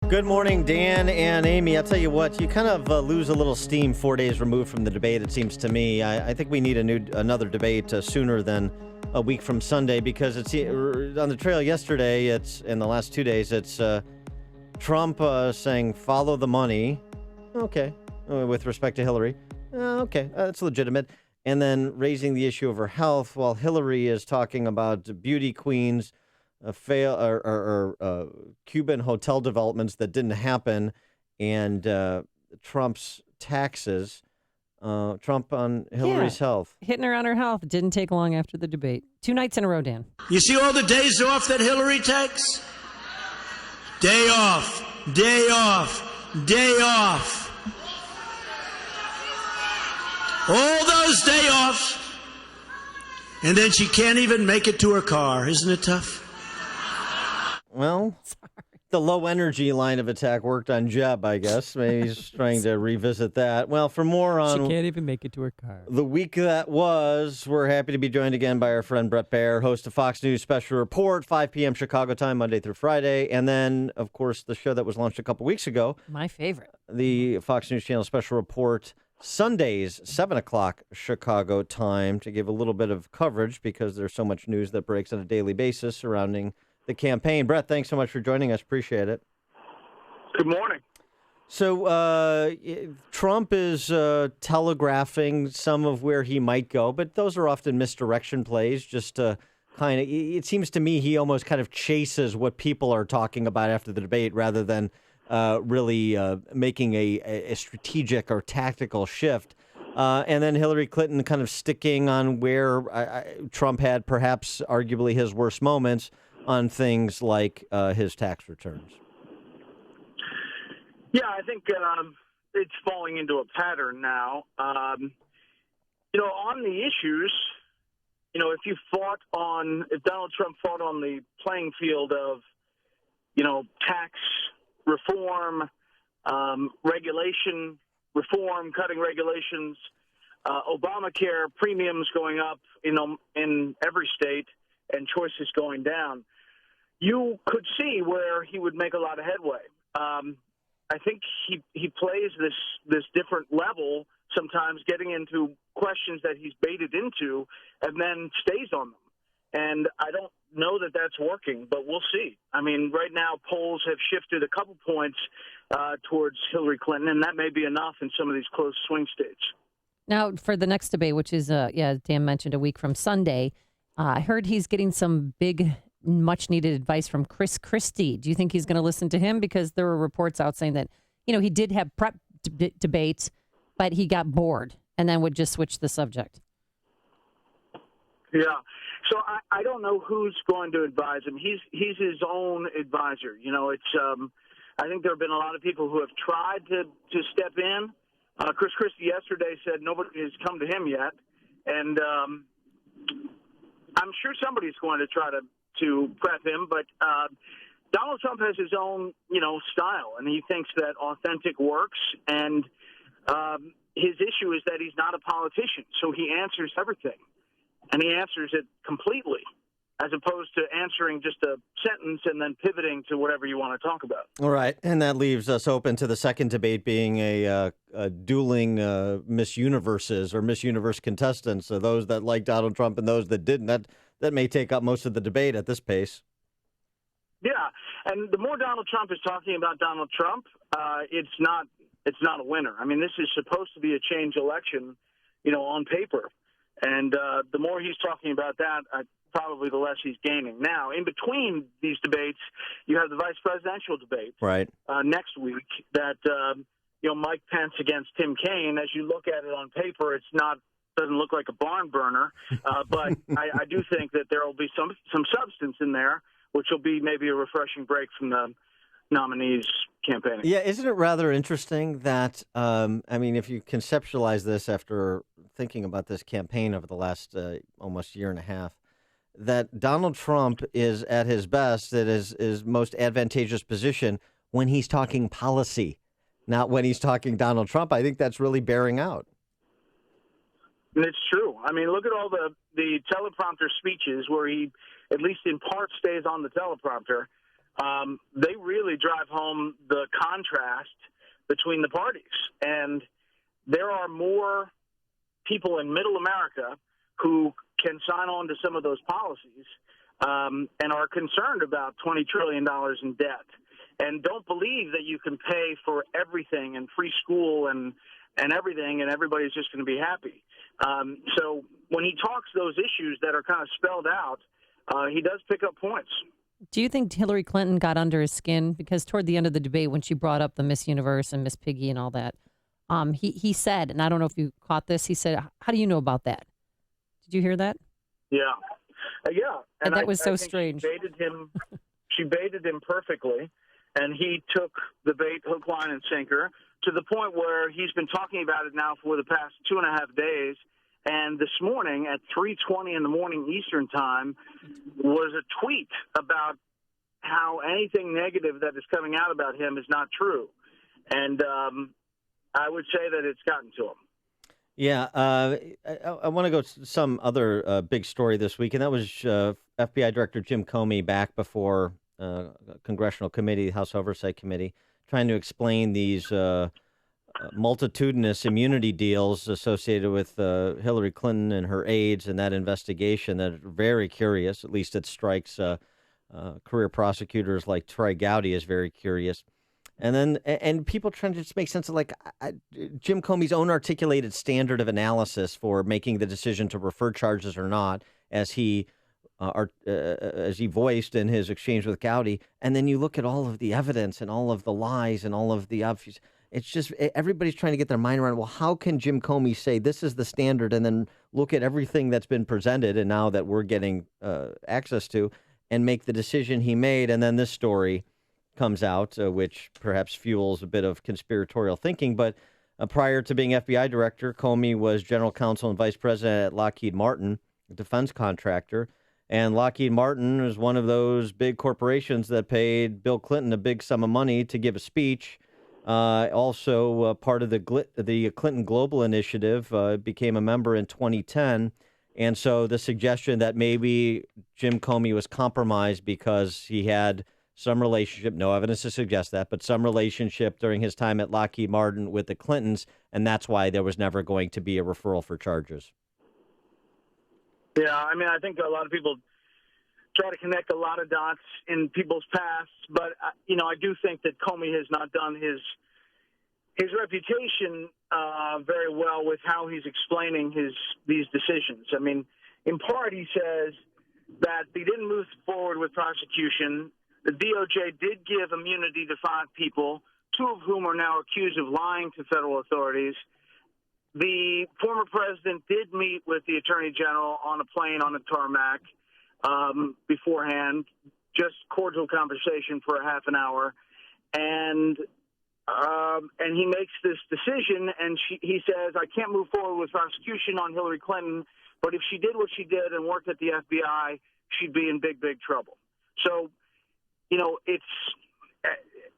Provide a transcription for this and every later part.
Good morning, Dan and Amy. I'll tell you what, you kind of lose a little steam 4 days removed from the debate, it seems to me. I think we need another debate sooner than a week from Sunday because it's on the trail yesterday. It's in the last 2 days. It's Trump saying, follow the money. Okay. With respect to Hillary. Okay. That's legitimate. And then raising the issue of her health while Hillary is talking about beauty queens, Cuban hotel developments that didn't happen, and Trump's taxes. Trump on Hillary's health. Hitting her on her health. Didn't take long after the debate. 2 nights in a row, Dan. You see all the days off that Hillary takes? Day off, day off, day off. All those day offs. And then she can't even make it to her car. Isn't it tough? Well, the low energy line of attack worked on Jeb, I guess. Maybe he's trying to revisit that. Well, for more on she can't even make it to her car. The week that was, we're happy to be joined again by our friend Bret Baier, host of Fox News Special Report, 5 p.m. Chicago time, Monday through Friday. And then, of course, the show that was launched a couple weeks ago. My favorite. The Fox News Channel Special Report, Sundays, 7 o'clock Chicago time, to give a little bit of coverage because there's so much news that breaks on a daily basis surrounding the campaign. Bret, thanks so much for joining us. Appreciate it. Good morning. So Trump is telegraphing some of where he might go, but those are often misdirection plays. Just to kind of, it seems to me he almost kind of chases what people are talking about after the debate rather than really making a strategic or tactical shift. And then Hillary Clinton kind of sticking on where Trump had perhaps arguably his worst moments on things like his tax returns. Yeah, I think it's falling into a pattern now. On the issues, if Donald Trump fought on the playing field of, tax reform, regulation reform, cutting regulations, Obamacare premiums going up, in every state and choices going down, you could see where he would make a lot of headway. I think he plays this different level, sometimes getting into questions that he's baited into and then stays on them. And I don't know that that's working, but we'll see. I mean, right now polls have shifted a couple points towards Hillary Clinton, and that may be enough in some of these close swing states. Now, for the next debate, which is, Dan mentioned a week from Sunday, I heard he's getting some big, much-needed advice from Chris Christie. Do you think he's going to listen to him? Because there were reports out saying that, he did have prep debates, but he got bored and then would just switch the subject. Yeah. So I don't know who's going to advise him. He's his own advisor. I think there have been a lot of people who have tried to step in. Chris Christie yesterday said nobody has come to him yet. And I'm sure somebody's going to try to prep him, but Donald Trump has his own, style, and he thinks that authentic works. And his issue is that he's not a politician, so he answers everything, and he answers it completely, as opposed to answering just a sentence and then pivoting to whatever you want to talk about. All right, and that leaves us open to the second debate being a dueling Miss Universes or Miss Universe contestants, so those that like Donald Trump and those that didn't. That may take up most of the debate at this pace. Yeah, and the more Donald Trump is talking about Donald Trump, it's not a winner. I mean, this is supposed to be a change election, on paper. And the more he's talking about that, probably the less he's gaining. Now, in between these debates, you have the vice presidential debate next week that, Mike Pence against Tim Kaine. As you look at it on paper, doesn't look like a barn burner, but I do think that there will be some substance in there, which will be maybe a refreshing break from the nominees campaigning. Yeah, isn't it rather interesting that, if you conceptualize this after thinking about this campaign over the last almost year and a half, that Donald Trump is at his best, at his most advantageous position when he's talking policy, not when he's talking Donald Trump. I think that's really bearing out. And it's true. I mean, look at all the teleprompter speeches where he, at least in part, stays on the teleprompter. they really drive home the contrast between the parties. And there are more people in middle America who can sign on to some of those policies and are concerned about $20 trillion in debt and don't believe that you can pay for everything and free school and everything and everybody's just going to be happy. So when he talks those issues that are kind of spelled out, he does pick up points. Do you think Hillary Clinton got under his skin? Because toward the end of the debate, when she brought up the Miss Universe and Miss Piggy and all that, he said, and I don't know if you caught this, he said, "How do you know about that?" Did you hear that? Yeah. Yeah. And that was so I think strange. She baited him perfectly, and he took the bait hook, line, and sinker to the point where he's been talking about it now for the past 2.5 days. And this morning at 3:20 in the morning Eastern time was a tweet about how anything negative that is coming out about him is not true. And I would say that it's gotten to him. Yeah, I want to go to some other big story this week, and that was FBI Director Jim Comey back before a congressional committee, House Oversight Committee, trying to explain these multitudinous immunity deals associated with Hillary Clinton and her aides and that investigation that are very curious. At least it strikes career prosecutors like Troy Gowdy as very curious. And people trying to just make sense of Jim Comey's own articulated standard of analysis for making the decision to refer charges or not, as he voiced in his exchange with Gowdy. And then you look at all of the evidence and all of the lies and all of the obvious. It's just everybody's trying to get their mind around, well, how can Jim Comey say this is the standard and then look at everything that's been presented and now that we're getting access to and make the decision he made? And then this story comes out, which perhaps fuels a bit of conspiratorial thinking. But prior to being FBI director, Comey was general counsel and vice president at Lockheed Martin, a defense contractor. And Lockheed Martin is one of those big corporations that paid Bill Clinton a big sum of money to give a speech. Also part of the Clinton Global Initiative, became a member in 2010. And so the suggestion that maybe Jim Comey was compromised because he had some relationship, no evidence to suggest that, but some relationship during his time at Lockheed Martin with the Clintons, and that's why there was never going to be a referral for charges. Yeah, I mean, I think a lot of people try to connect a lot of dots in people's pasts, but, I do think that Comey has not done his reputation very well with how he's explaining these decisions. I mean, in part, he says that they didn't move forward with prosecution. The DOJ did give immunity to 5 people, 2 of whom are now accused of lying to federal authorities. The former president did meet with the attorney general on a plane on the tarmac beforehand, just cordial conversation for a half an hour. And he makes this decision, and he says, I can't move forward with prosecution on Hillary Clinton, but if she did what she did and worked at the FBI, she'd be in big, big trouble. So, it's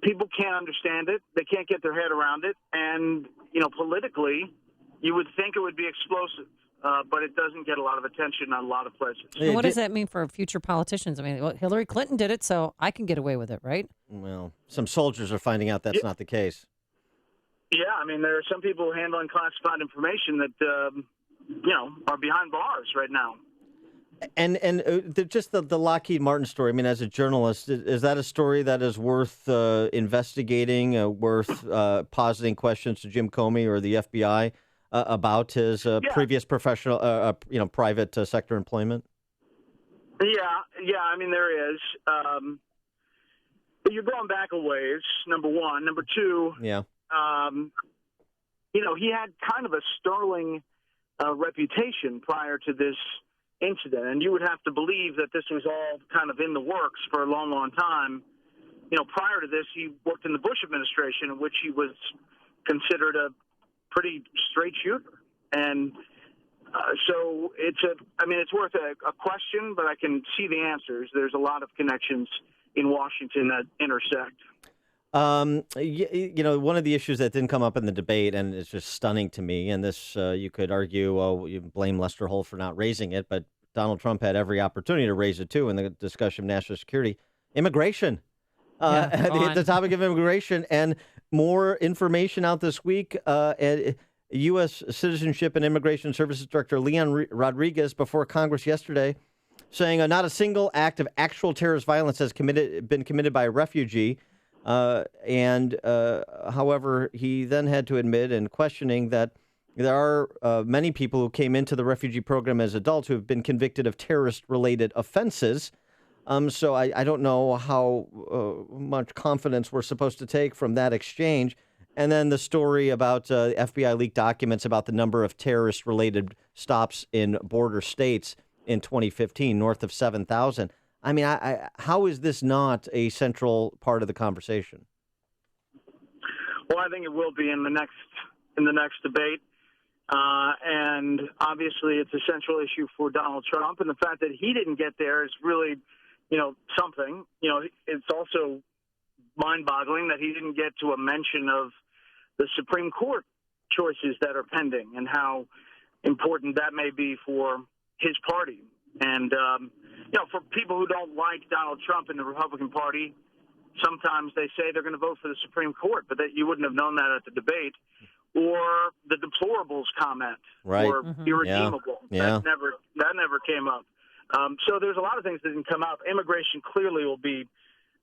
people can't understand it. They can't get their head around it. And, politically, you would think it would be explosive, but it doesn't get a lot of attention in a lot of places. And what does that mean for future politicians? I mean, Hillary Clinton did it, so I can get away with it, right? Well, some soldiers are finding out that's not the case. Yeah, I mean, there are some people handling classified information that, are behind bars right now. And just the Lockheed Martin story, I mean, as a journalist, is that a story that is worth investigating, worth positing questions to Jim Comey or the FBI about his previous professional, private sector employment? Yeah, I mean, there is. But you're going back a ways, number one. Number two, he had kind of a sterling reputation prior to this incident, and you would have to believe that this was all kind of in the works for a long, long time. Prior to this, he worked in the Bush administration, in which he was considered a pretty straight shooter. And so it's worth a question, but I can see the answers. There's a lot of connections in Washington that intersect. One of the issues that didn't come up in the debate, and it's just stunning to me, and this you could argue, you blame Lester Holt for not raising it, but Donald Trump had every opportunity to raise it too in the discussion of national security. Immigration. The topic of immigration, and more information out this week. U.S. Citizenship and Immigration Services Director Leon Rodriguez before Congress yesterday, saying not a single act of actual terrorist violence has been committed by a refugee. However, he then had to admit in questioning that there are many people who came into the refugee program as adults who have been convicted of terrorist-related offenses. So I don't know how much confidence we're supposed to take from that exchange. And then the story about FBI leaked documents about the number of terrorist-related stops in border states in 2015, north of 7,000. I mean, how is this not a central part of the conversation? Well, I think it will be in the next debate. And obviously, it's a central issue for Donald Trump. And the fact that he didn't get there is really, something. It's also mind-boggling that he didn't get to a mention of the Supreme Court choices that are pending and how important that may be for his party. And, for people who don't like Donald Trump in the Republican Party, sometimes they say they're going to vote for the Supreme Court, but that you wouldn't have known that at the debate. Or the deplorables comment, right. Or irredeemable. Yeah. That never came up. So there's a lot of things that didn't come up. Immigration clearly will be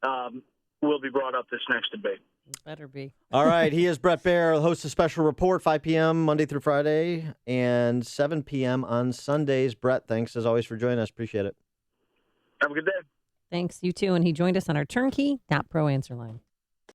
brought up this next debate. Better be. All right. He is Bret Baier, host of Special Report, 5 p.m. Monday through Friday and 7 p.m. on Sundays. Bret, thanks as always for joining us. Appreciate it. Have a good day. Thanks. You too. And he joined us on our turnkey.pro answer line.